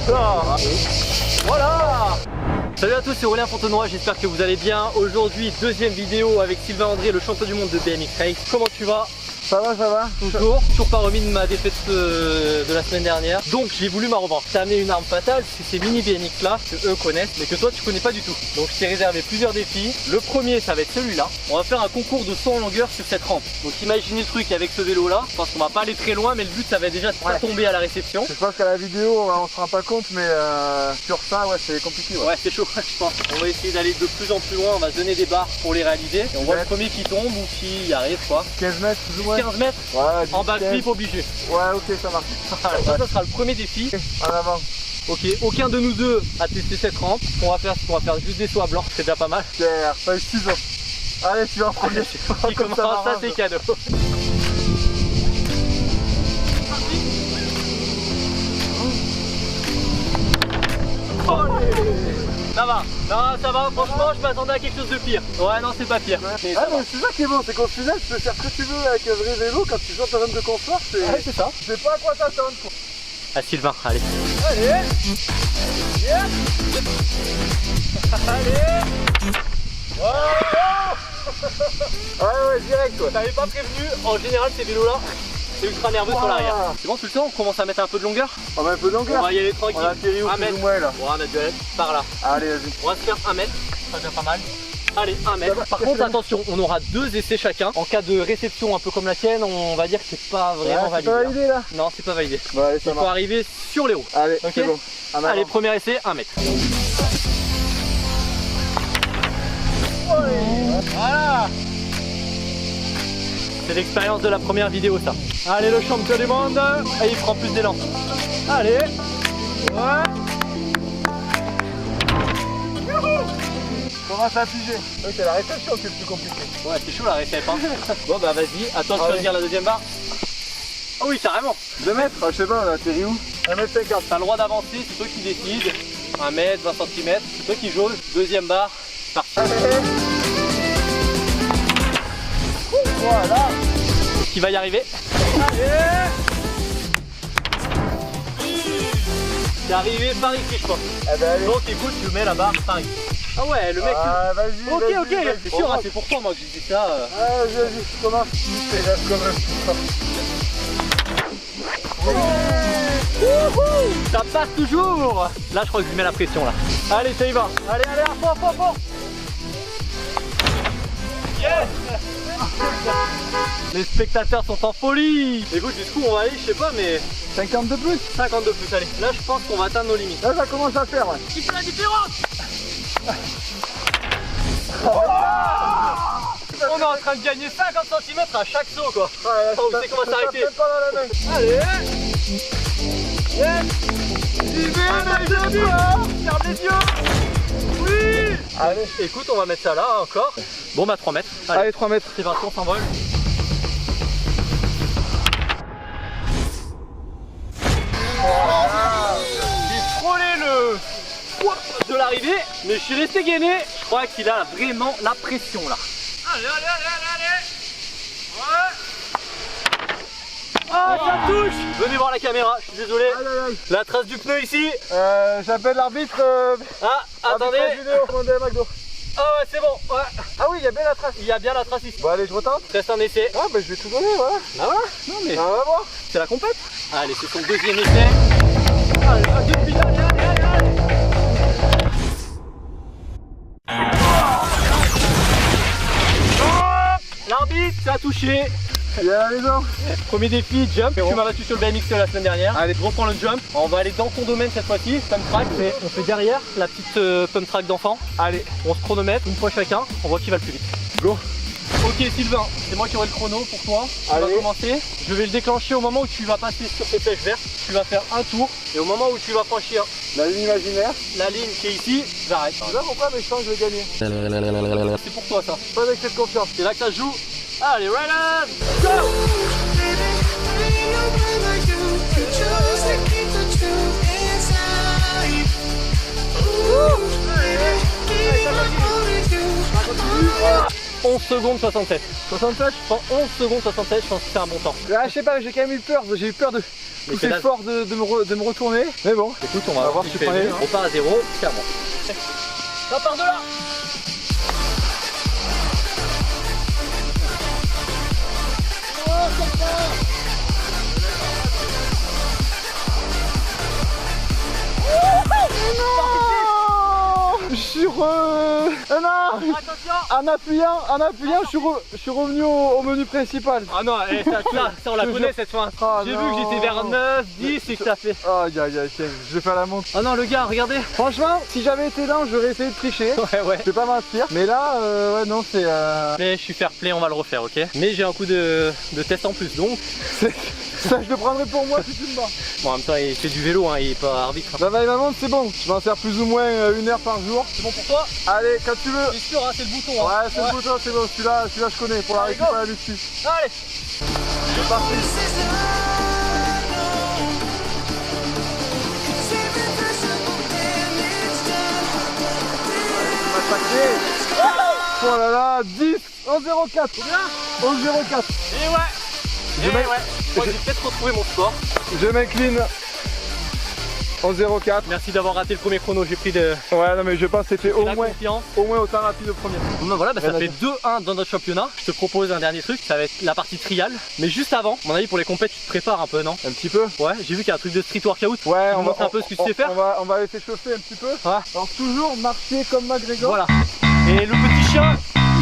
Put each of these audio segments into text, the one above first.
Là. Voilà. Salut à tous, c'est Aurélien Fontenoy, j'espère que vous allez bien. Aujourd'hui, deuxième vidéo avec Sylvain André, le champion du monde de BMX Race. Comment tu vas? Ça va. Toujours pas remis de ma défaite de la semaine dernière. Donc j'ai voulu ma revanche. T'as amené une arme fatale, c'est ces mini BMX là que eux connaissent mais que toi tu connais pas du tout. Donc je t'ai réservé plusieurs défis. Le premier ça va être celui-là. On va faire un concours de saut en longueur sur cette rampe. Donc imaginez le truc avec ce vélo là. Je pense qu'on va pas aller très loin mais le but ça va être déjà de pas tomber à la réception. Je pense qu'à la vidéo on se rend pas compte mais sur ça ouais c'est compliqué. Ouais c'est chaud je pense. On va essayer d'aller de plus en plus loin, on va se donner des barres pour les réaliser. Et on voit le premier qui tombe ou qui y arrive quoi. 15 mètres plus ou moins. 15 mètres ouais, en backflip obligé. Ouais ok ça marche. Ça sera le premier défi. En avant. Ok, aucun de nous deux a testé cette rampe. Ce qu'on va faire, c'est qu'on va faire juste des sauts à blanc, c'est déjà pas mal. Pierre, pas ciseaux. Allez tu vas en premier. Qui commence ça c'est cadeau. Ça va, non ça va, franchement je m'attendais à quelque chose de pire. Ouais non c'est pas pire. Mais c'est ça qui est bon, c'est qu'au final tu peux faire ce que tu veux avec un vrai vélo quand tu joues en terrain de confort, c'est ça. Tu sais pas à quoi t'attendre. Ah Sylvain, allez. Allez yeah. Allez ouais direct ouais. T'avais pas prévenu, en général ces vélos là c'est ultra nerveux sur l'arrière. C'est bon, tu le sens, on commence à mettre un peu de longueur. On met un peu de longueur. On va y aller tranquille. On a atterri au plus ou moins là. On va mettre de l'aide par là. Allez vas-y. On va se faire 1 mètre, ça devient pas mal. Allez, 1 mètre. Par contre attention, on aura 2 essais chacun. En cas de réception un peu comme la tienne, on va dire que c'est pas vraiment validé. C'est pas validé là. Non, c'est pas validé. Bon, allez, il faut arriver sur les roues. Allez, okay, c'est bon. Allez, premier essai, 1 mètre. Voilà. C'est l'expérience de la première vidéo ça. Allez le champion du monde. Et il prend plus d'élan. Allez. Ouais. Commence à figer. Oui, c'est la réception qui est le plus compliqué. Ouais, c'est chaud la récep. Hein. Bon bah vas-y, à toi de choisir la deuxième barre. Ah oui, carrément. 2 mètres, je sais pas, on a atterri où? 1m50. T'as le droit d'avancer, c'est toi qui décides. 1 mètre, 20 cm, c'est toi qui jauge. Deuxième barre, c'est parti. Voilà. Qui va y arriver? Allez. C'est arrivé par ici je pense. Eh ben, allez. Donc écoute, tu mets la barre par ici. Ah ouais, le mec... vas-y, ok, vas-y, c'est sûr, hein, c'est pour toi moi que j'ai dit ça. Vas-y, commence. Ça passe toujours. Là je crois que je mets la pression là. Allez, ça y va. Allez, à fond. Yes. Les spectateurs sont en folie. Écoute, jusqu'où on va aller, je sais pas, mais 50 de plus. 50 de plus, allez. Là, je pense qu'on va atteindre nos limites. Là, ça commence à faire, ouais. Qui fait la différence? On est en train de gagner 50 cm à chaque saut, quoi. Ouais, on sait qu'on va s'arrêter. Pas dans la main. Allez. Yes. J'y vais, ferme les yeux. Oui. Allez, écoute, on va mettre ça là encore. Bon bah 3 mètres. Allez 3 mètres. C'est parti, on s'envole. J'ai frôlé le poids de l'arrivée, mais je suis resté gainé. Je crois qu'il a vraiment la pression là. Allez. Ouais. Ah, ça touche. Venez voir la caméra, je suis désolé. Aïe. La trace du pneu ici. J'appelle l'arbitre. Ah, attendez. Ah ouais, c'est bon, ouais. Ah oui, il y a bien la trace. Il y a bien la trace ici. Bon, allez, je retente. Reste un essai. Ah, bah je vais tout donner, voilà. Ah ouais? Non mais... On va voir. C'est la compète. Allez, c'est son deuxième essai. Allez, depuis, allez. L'arbitre, ça a touché. Bien, les gens. Premier défi, jump. Tu m'as battu sur le BMX la semaine dernière. Allez, je reprends le jump. On va aller dans ton domaine cette fois-ci. Pump track. On fait derrière la petite pump track d'enfant. Allez, on se chronomètre une fois chacun. On voit qui va le plus vite. Go. Ok Sylvain, c'est moi qui aurai le chrono pour toi. On va commencer. Je vais le déclencher au moment où tu vas passer sur tes flèches vertes. Tu vas faire un tour. Et au moment où tu vas franchir la ligne imaginaire, la ligne qui est ici, j'arrête. Tu vois pourquoi, mais je sens que je vais gagner. C'est pour toi ça. Pas avec cette confiance. C'est là que ça se joue. Allez, right on, go! Allez. 11 secondes 67. 67 11 secondes 67, je pense que c'est un bon temps. Ah, je sais pas, j'ai quand même eu peur. J'ai eu peur de Mais poussé pédale. fort de me retourner. Mais bon, Écoute, on va voir si si tu tu prends fais. les- On part à 0, c'est à moi. Ça part de là. non, Attention. en appuyant, je suis revenu au menu principal. Ah non, ça on la Je connaît jure. cette fois. Ah J'ai vu non. que j'étais vers 9, 10 et que ça fait. Aïe aïe aïe, tiens, je vais faire la montre. Oh non, le gars, regardez. Franchement, si j'avais été là, j'aurais essayé de tricher. Ouais. Je vais pas mentir. Mais là, ouais, non, c'est. Mais je suis fair play, on va le refaire, ok. Mais j'ai un coup de test en plus, donc. Ça, je le prendrai pour moi si tu me bats. Bon, en même temps, il fait du vélo, hein, il est pas arbitre. La vaille ma montre, c'est bon. Je m'en sers plus ou moins 1 heure par jour. C'est bon pour toi? Allez, quand tu veux. C'est sûr, hein, c'est le bouton. Hein. Ouais, c'est le bouton, c'est bon. Celui-là, je connais pour la Allez, go. récupérer dessus. Allez. C'est parti. Oh là là, 10, 11,04. Combien? 11,04. Et ouais. Je Et mets- ouais. Je crois que j'ai peut-être retrouvé mon score. Je m'incline. 11,04. Merci d'avoir raté le premier chrono, j'ai pris de Ouais, non, mais je pense que c'était la confiance. au moins autant rapide au premier. Bon, ben voilà, ça Ouais, fait 2-1 dans notre championnat. Je te propose un dernier truc, ça va être la partie trial. Mais juste avant, à mon avis, pour les compètes, tu te prépares un peu, non? Un petit peu. Ouais, j'ai vu qu'il y a un truc de street workout. Ouais, Tu me montres un peu ce que tu sais faire. On va aller s'échauffer un petit peu. Ouais. Alors toujours marcher comme McGregor. Voilà. Et le petit chien,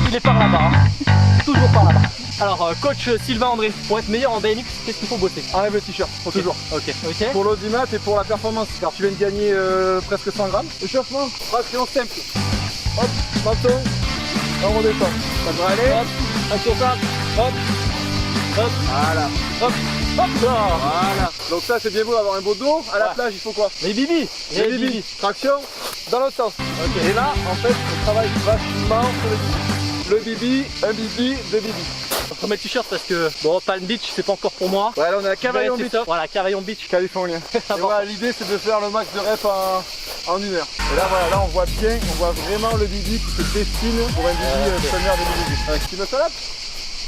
il est par là-bas. Hein. Toujours par là-bas. Alors, coach Sylvain André, pour être meilleur en BMX, qu'est-ce qu'il faut bosser? Enlève le t-shirt, toujours. Ok. Ok. Pour l'audimat et pour la performance, car tu viens de gagner presque 100 grammes. Échauffement, traction simple. Hop, menton, on redescend. Ça devrait aller. Hop, action simple. Hop, hop, Voilà. hop, hop là. Voilà. Donc ça c'est bien beau d'avoir un beau dos. À la Ouais. plage il faut quoi? Les bibis. Les bibis. Traction dans l'autre sens. Ok. Et là en fait on travaille vachement sur les bibis. Le bibi, un bibi, deux bibis. On remet le t-shirt parce que bon, Palm Beach, c'est pas encore pour moi. Ouais là on est à Je vais Cavaillon rester Beach. soft. Voilà, Cavaillon Beach. Californien. Et voilà, l'idée c'est de faire le max de reps en 1 heure. Et là voilà, là on voit bien, on voit vraiment le bibi qui se destine pour un bibi ok. seigneur de bibi. Tu me salades?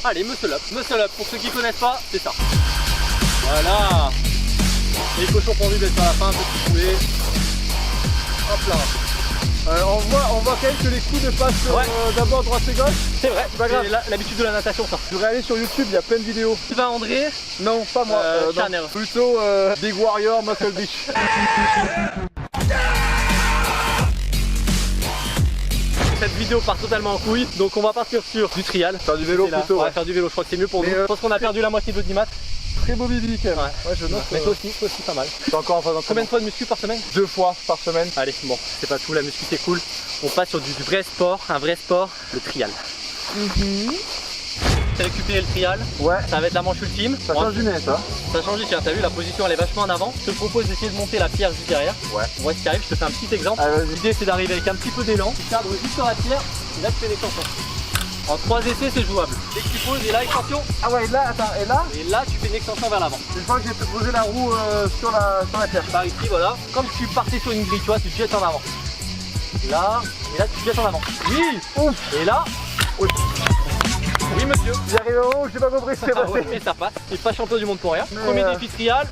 Allez, muscle up. Muscle up, pour ceux qui connaissent pas, c'est ça. Voilà. Les cochons pendus d'être à la fin, petit poulet. Hop là. On voit quand même que les coups ne passent Ouais. d'abord droite et gauche. C'est vrai, pas grave. c'est l'habitude de la natation, ça. Je voudrais aller sur YouTube, il y a plein de vidéos. Sylvain André, Non, pas moi. non. Channel. Plutôt Big Warrior Muscle Beach. cette vidéo part totalement en couille, donc on va partir sur du trial. Faire du vélo C'est là. plutôt. On va Ouais. faire du vélo, je crois que c'est mieux pour Mais nous. Je pense qu'on a perdu la moitié de l'audimat. Très beau bibi quand même. Ouais. Ouais, je note. Mais toi aussi pas mal. Je suis encore en phase Combien d'entraînement. de fois de muscu par semaine? 2 fois par semaine. Allez, bon, c'est pas tout, la muscu c'est cool. On passe sur du vrai sport, un vrai sport, le trial. J'ai récupéré le trial, Ouais. ça va être la manche ultime. Ça On va- change du nez ça. Ça change, tiens, t'as vu, la position elle est vachement en avant. Je te propose d'essayer de monter la pierre juste derrière. Ouais. On voit ce qui arrive, je te fais un petit exemple. Allez, vas-y. L'idée c'est d'arriver avec un petit peu d'élan, tu cadres juste sur la pierre, et là tu fais l'extension. En 3 essais c'est jouable. Dès que tu poses, et là extension, Ah ouais, là, attends, et là, et là tu fais une extension vers l'avant. une fois que j'ai posé la roue sur la pierre. Par ici, voilà, comme si tu partais sur une grille, tu vois, tu te jettes en avant. Là, et là tu te jettes en avant. Oui. Ouf. Et là, Oui. oui monsieur. J'arrive au moment où j'ai pas compris ce qui s'est Ah passé. ouais, et ça passe. Et pas champion du monde pour rien. Mais Premier défi trial,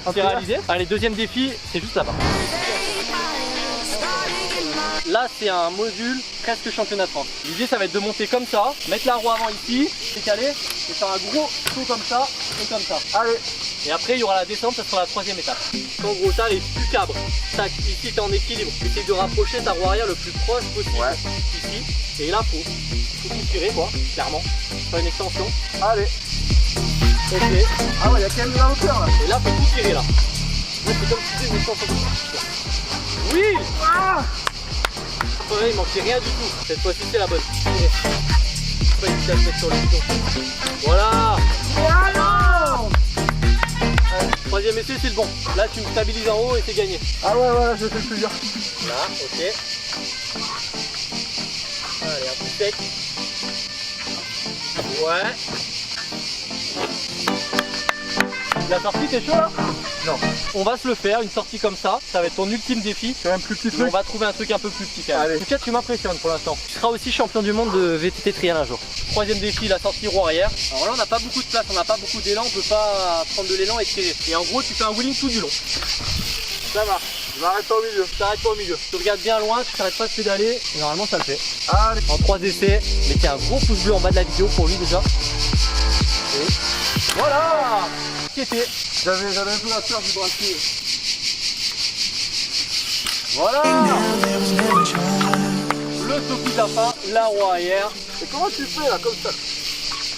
c'est trial. réalisé. Allez, deuxième défi, c'est juste là-bas. Là, c'est un module presque championnat de France. L'idée, ça va être de monter comme ça, mettre la roue avant ici, décaler, et faire un gros saut comme ça, et comme ça. Allez. Et après, il y aura la descente, ça sera la troisième étape. En gros, t'arrives, tu cabres. Tac, ici, t'es en équilibre. Essaye de rapprocher ta roue arrière le plus proche possible. Ouais. Ici. Et là, faut tout tirer, quoi, clairement. Faire une extension. Allez. Ok. Ah ouais, il y a quand même de la hauteur là. Et là, faut tout tirer, là. Là, c'est comme si tu faisais une extension comme ça. Oui. Ah. Ouais, il manquait rien du tout. Cette fois-ci, c'est la bonne. Tirez. Pas hésiter à se mettre sur le bouton. Voilà. Troisième essai, c'est le bon. Là, tu me stabilises en haut et c'est gagné. Ah ouais, ouais, je fais le plus dur. Là, ok. Allez, un coup sec. Ouais. La sortie, t'es chaud là? Non. On va se le faire, une sortie comme ça va être ton ultime défi. C'est un plus petit Mais on truc. va trouver un truc un peu plus petit quand même. Allez. En tout cas, tu m'impressionnes pour l'instant. Tu seras aussi champion du monde de VTT trial un jour. Troisième défi, la sortie roue arrière. Alors là, on n'a pas beaucoup de place, on n'a pas beaucoup d'élan, on peut pas prendre de l'élan et tirer. Et en gros, tu fais un wheeling tout du long. Ça marche. Je m'arrête pas au milieu. Tu t'arrêtes pas au milieu. Tu regardes bien loin, tu t'arrêtes pas de pédaler. Et normalement, ça le fait. Allez. En 3 essais, mettez un gros pouce bleu en bas de la vidéo pour lui déjà. Et voilà. C'était. J'avais un peu la peur du bracelet. Voilà. Le Toki Tafa, la roue arrière. Et comment tu fais là, comme ça?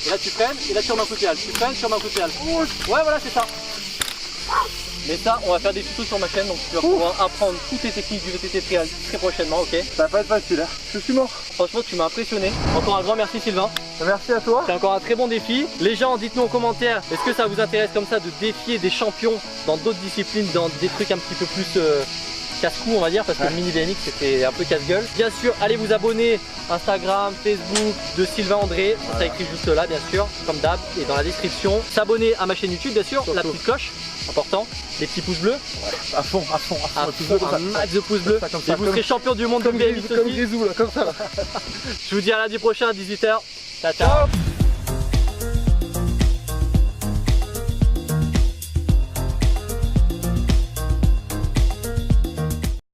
Et là tu freines, et là tu remets un coup de pédale. Tu freines, tu remets un coup de pédale. Ouais, voilà, c'est ça. Mais ça, on va faire des tutos sur ma chaîne, donc tu vas pouvoir apprendre toutes les techniques du VTT trial très prochainement, ok? Ça va pas être facile, hein. Je suis mort. Franchement, tu m'as impressionné. Encore un grand merci Sylvain. Merci à toi. C'est encore un très bon défi. Les gens, dites-nous en commentaire, est-ce que ça vous intéresse comme ça de défier des champions dans d'autres disciplines, dans des trucs un petit peu plus casse-cou on va dire, parce que le mini BMX c'était un peu casse-gueule. Bien sûr, allez vous abonner Instagram, Facebook de Sylvain André, ça écrit juste là bien sûr, comme d'hab, et dans la description. S'abonner à ma chaîne YouTube bien sûr, la petite cloche, important, les petits pouces bleus, À fond. un max de pouces bleus, comme ça, et vous serez champion du monde de Comme BMX Grisou, aussi. là, comme ça là. Je vous dis à lundi prochain à 18h. Ciao ciao.